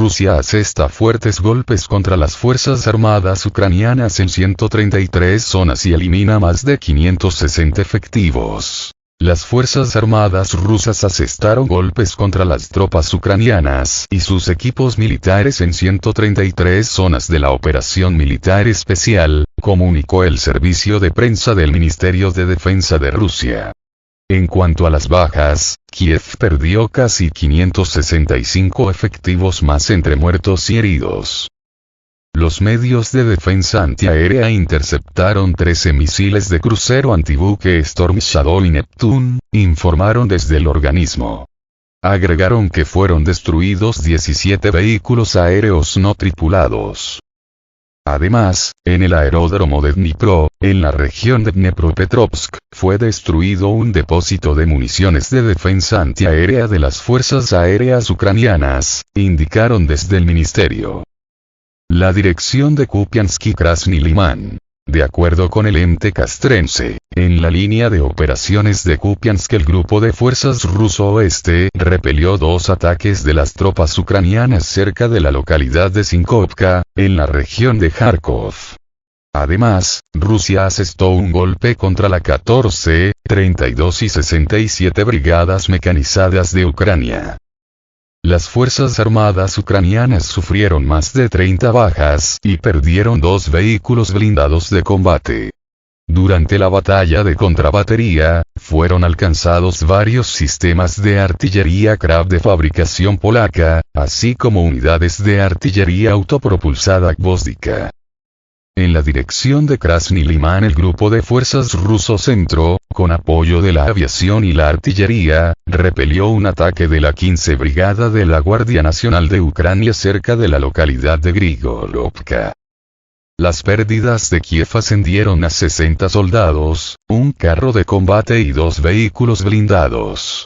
Rusia asesta fuertes golpes contra las fuerzas armadas ucranianas en 133 zonas y elimina más de 560 efectivos. Las fuerzas armadas rusas asestaron golpes contra las tropas ucranianas y sus equipos militares en 133 zonas de la operación militar especial, comunicó el servicio de prensa del Ministerio de Defensa de Rusia. En cuanto a las bajas, Kiev perdió casi 565 efectivos más entre muertos y heridos. Los medios de defensa antiaérea interceptaron 13 misiles de crucero antibuque Storm Shadow y Neptune, informaron desde el organismo. Agregaron que fueron destruidos 17 vehículos aéreos no tripulados. Además, en el aeródromo de Dnipro, en la región de Dnepropetrovsk, fue destruido un depósito de municiones de defensa antiaérea de las fuerzas aéreas ucranianas, indicaron desde el ministerio. La dirección de Kupiansk y Krasny Liman. De acuerdo con el ente castrense, en la línea de operaciones de Kupiansk el grupo de fuerzas ruso oeste repelió 2 ataques de las tropas ucranianas cerca de la localidad de Sinkovka, en la región de Kharkov. Además, Rusia asestó un golpe contra la 14, 32 y 67 brigadas mecanizadas de Ucrania. Las fuerzas armadas ucranianas sufrieron más de 30 bajas y perdieron 2 vehículos blindados de combate. Durante la batalla de contrabatería, fueron alcanzados varios sistemas de artillería Krav de fabricación polaca, así como unidades de artillería autopropulsada Gvozdika. En la dirección de Krasny Liman el grupo de fuerzas rusos entró, con apoyo de la aviación y la artillería, repelió un ataque de la 15 Brigada de la Guardia Nacional de Ucrania cerca de la localidad de Grigorovka. Las pérdidas de Kiev ascendieron a 60 soldados, un carro de combate y 2 vehículos blindados.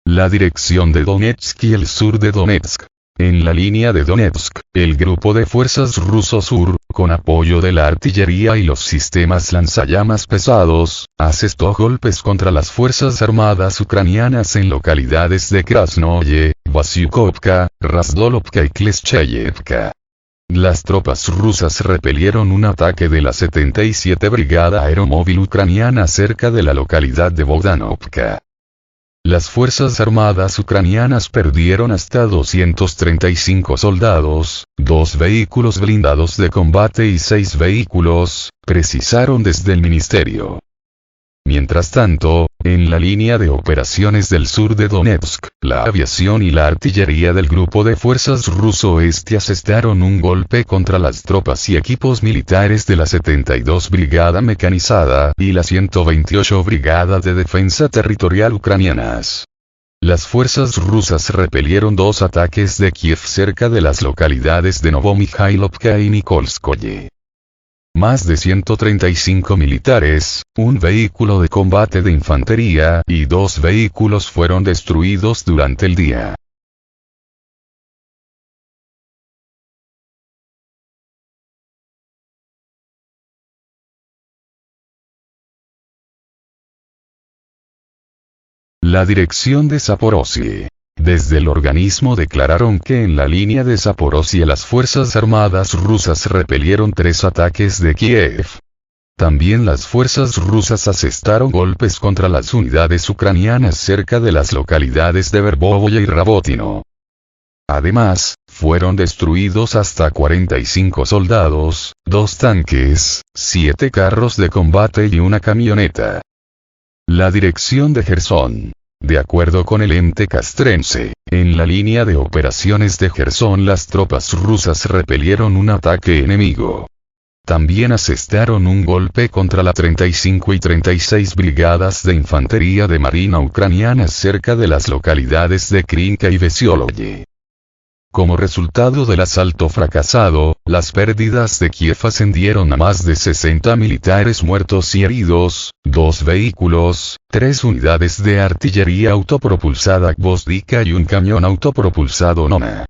La dirección de Donetsk y el sur de Donetsk. En la línea de Donetsk, el grupo de fuerzas ruso sur, con apoyo de la artillería y los sistemas lanzallamas pesados, asestó golpes contra las fuerzas armadas ucranianas en localidades de Krasnoye, Vasyukovka, Razdolovka y Kleshcheyevka. Las tropas rusas repelieron un ataque de la 77 Brigada Aeromóvil ucraniana cerca de la localidad de Bogdanovka. Las fuerzas armadas ucranianas perdieron hasta 235 soldados, 2 vehículos blindados de combate y 6 vehículos, precisaron desde el ministerio. Mientras tanto, en la línea de operaciones del sur de Donetsk, la aviación y la artillería del grupo de fuerzas ruso oeste asestaron un golpe contra las tropas y equipos militares de la 72 Brigada Mecanizada y la 128 Brigada de Defensa Territorial ucranianas. Las fuerzas rusas repelieron 2 ataques de Kiev cerca de las localidades de Novomikhailovka y Nikolskoye. Más de 135 militares, un vehículo de combate de infantería y 2 vehículos fueron destruidos durante el día. La dirección de Zaporozhye. Desde el organismo declararon que en la línea de Zaporozhye las fuerzas armadas rusas repelieron 3 ataques de Kiev. También las fuerzas rusas asestaron golpes contra las unidades ucranianas cerca de las localidades de Verbovoye y Rabotino. Además, fueron destruidos hasta 45 soldados, 2 tanques, 7 carros de combate y una camioneta. La dirección de Jersón. De acuerdo con el ente castrense, en la línea de operaciones de Jersón las tropas rusas repelieron un ataque enemigo. También asestaron un golpe contra la 35 y 36 brigadas de infantería de marina ucranianas cerca de las localidades de Krinka y Vesioloye. Como resultado del asalto fracasado, las pérdidas de Kiev ascendieron a más de 60 militares muertos y heridos, 2 vehículos, 3 unidades de artillería autopropulsada Gvozdika y un camión autopropulsado Noma.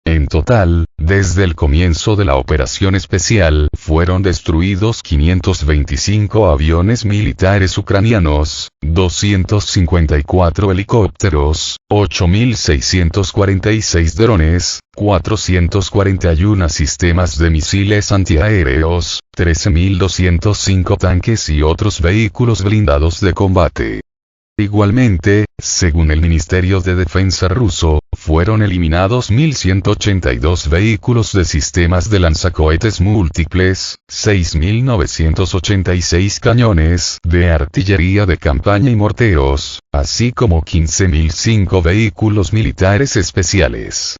En total, Desde el comienzo de la operación especial, fueron destruidos 525 aviones militares ucranianos, 254 helicópteros, 8.646 drones, 441 sistemas de misiles antiaéreos, 13.205 tanques y otros vehículos blindados de combate. Igualmente, según el Ministerio de Defensa ruso, fueron eliminados 1.182 vehículos de sistemas de lanzacohetes múltiples, 6.986 cañones de artillería de campaña y morteros, así como 15.005 vehículos militares especiales.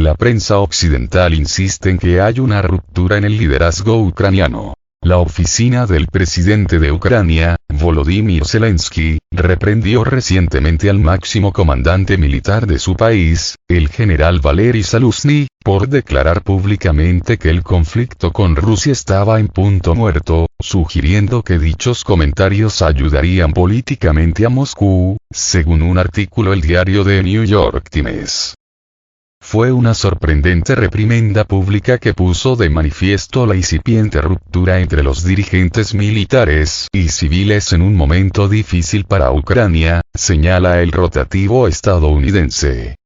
La prensa occidental insiste en que hay una ruptura en el liderazgo ucraniano. La oficina del presidente de Ucrania, Volodymyr Zelensky, reprendió recientemente al máximo comandante militar de su país, el general Valery Zaluzhny, por declarar públicamente que el conflicto con Rusia estaba en punto muerto, sugiriendo que dichos comentarios ayudarían políticamente a Moscú, según un artículo del diario The New York Times. Fue una sorprendente reprimenda pública que puso de manifiesto la incipiente ruptura entre los dirigentes militares y civiles en un momento difícil para Ucrania, señala el rotativo estadounidense.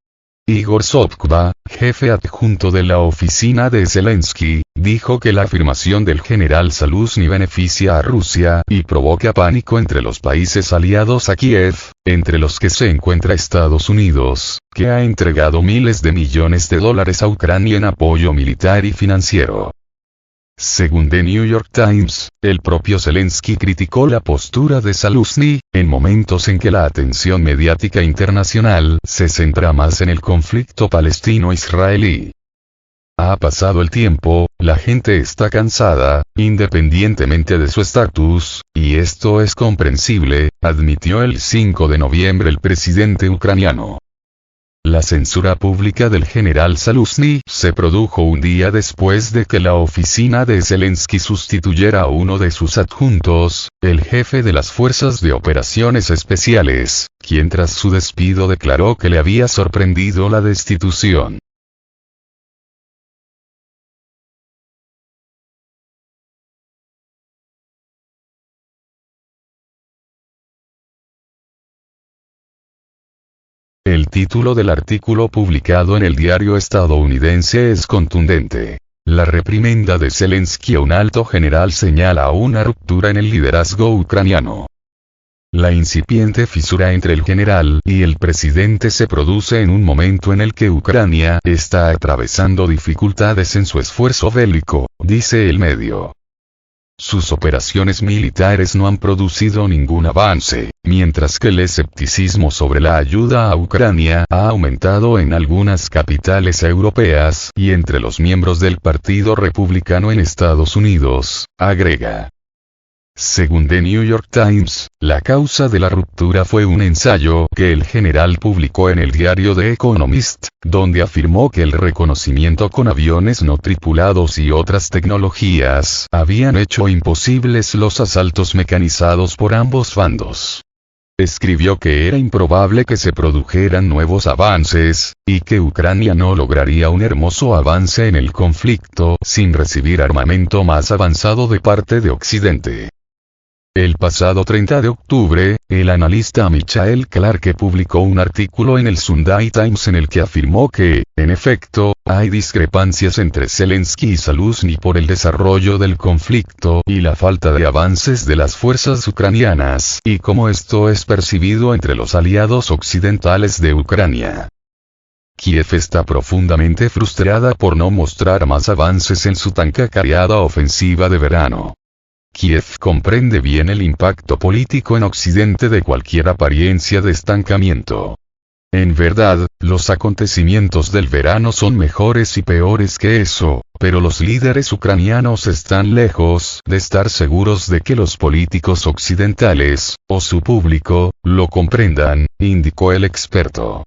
Igor Sobchak, jefe adjunto de la oficina de Zelensky, dijo que la afirmación del general Zaluzhny beneficia a Rusia y provoca pánico entre los países aliados a Kiev, entre los que se encuentra Estados Unidos, que ha entregado miles de millones de dólares a Ucrania en apoyo militar y financiero. Según The New York Times, el propio Zelensky criticó la postura de Zaluzhny, en momentos en que la atención mediática internacional se centra más en el conflicto palestino-israelí. Ha pasado el tiempo, la gente está cansada, independientemente de su estatus, y esto es comprensible, admitió el 5 de noviembre el presidente ucraniano. La censura pública del general Zaluzhny se produjo un día después de que la oficina de Zelensky sustituyera a uno de sus adjuntos, el jefe de las Fuerzas de Operaciones Especiales, quien tras su despido declaró que le había sorprendido la destitución. El título del artículo publicado en el diario estadounidense es contundente. La reprimenda de Zelensky a un alto general señala una ruptura en el liderazgo ucraniano. La incipiente fisura entre el general y el presidente se produce en un momento en el que Ucrania está atravesando dificultades en su esfuerzo bélico, dice el medio. Sus operaciones militares no han producido ningún avance, mientras que el escepticismo sobre la ayuda a Ucrania ha aumentado en algunas capitales europeas y entre los miembros del Partido Republicano en Estados Unidos, agrega. Según The New York Times, la causa de la ruptura fue un ensayo que el general publicó en el diario The Economist, donde afirmó que el reconocimiento con aviones no tripulados y otras tecnologías habían hecho imposibles los asaltos mecanizados por ambos bandos. Escribió que era improbable que se produjeran nuevos avances, y que Ucrania no lograría un hermoso avance en el conflicto sin recibir armamento más avanzado de parte de Occidente. El pasado 30 de octubre, el analista Michael Clarke publicó un artículo en el Sunday Times en el que afirmó que, en efecto, hay discrepancias entre Zelensky y Zaluzhny por el desarrollo del conflicto y la falta de avances de las fuerzas ucranianas, y cómo esto es percibido entre los aliados occidentales de Ucrania. Kiev está profundamente frustrada por no mostrar más avances en su tan cacareada ofensiva de verano. Kiev comprende bien el impacto político en Occidente de cualquier apariencia de estancamiento. En verdad, los acontecimientos del verano son mejores y peores que eso, pero los líderes ucranianos están lejos de estar seguros de que los políticos occidentales, o su público, lo comprendan, indicó el experto.